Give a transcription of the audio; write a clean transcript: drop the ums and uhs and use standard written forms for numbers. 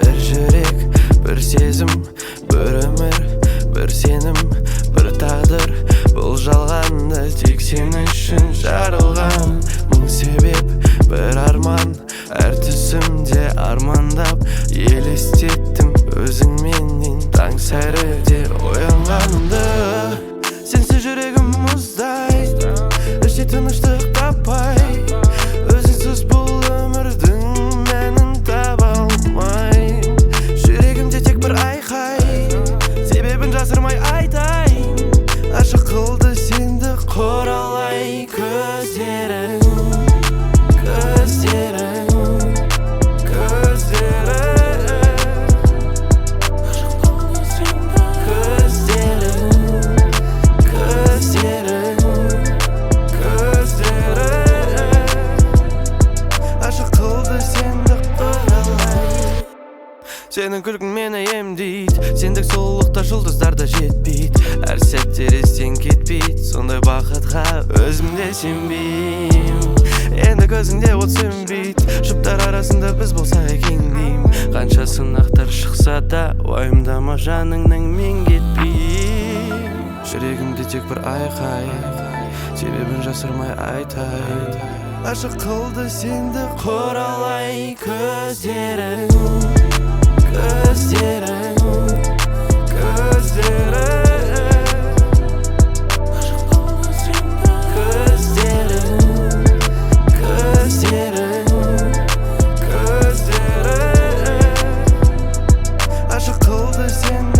Bir жүрек, bir сезім, bir өмір, bir сенім, bir тағдыр. Бұл жалғанда тек сен үшін жарылған. Мың себеп, бір арман, әр түсімде армандап елестеттім өзіңменен таң сәріде оянғанымды. Сенсіз жүрегім мұздай, іште тыныштық таппай, өзіңсіз бұл өмірдің мәнін таба алмайм. Жүрегімде тек бір айқай, себебін жасырмай айтайын. Ашық қылды сенді құралай көздерің, көздерің, көздерің. Ашық қылды сенді көздерің, көздерің, көздерің. Ашық қылды сенді құралай. Сенің күлкің мені емдейді, сендік сұлулықта жұлдыздарда жетпейді. Әр сәттер естен кетпейді, сондай бақытқа өзім де сенбейм. Енді көзіңде от сөнбейді, жұптар арасында біз болсақ екен дейм. Қанша сынақтар шықса да уайымдама, жаныңнан мен кетпейм. Жүрегімде тек бір айқай, себебін жасырмай айтайын. Ашық қылды сенді құралай көздерің, көздерің, көздерің. Ашық қылды сенді көздерің, көздерің, көздерің. Ашық қылды сенді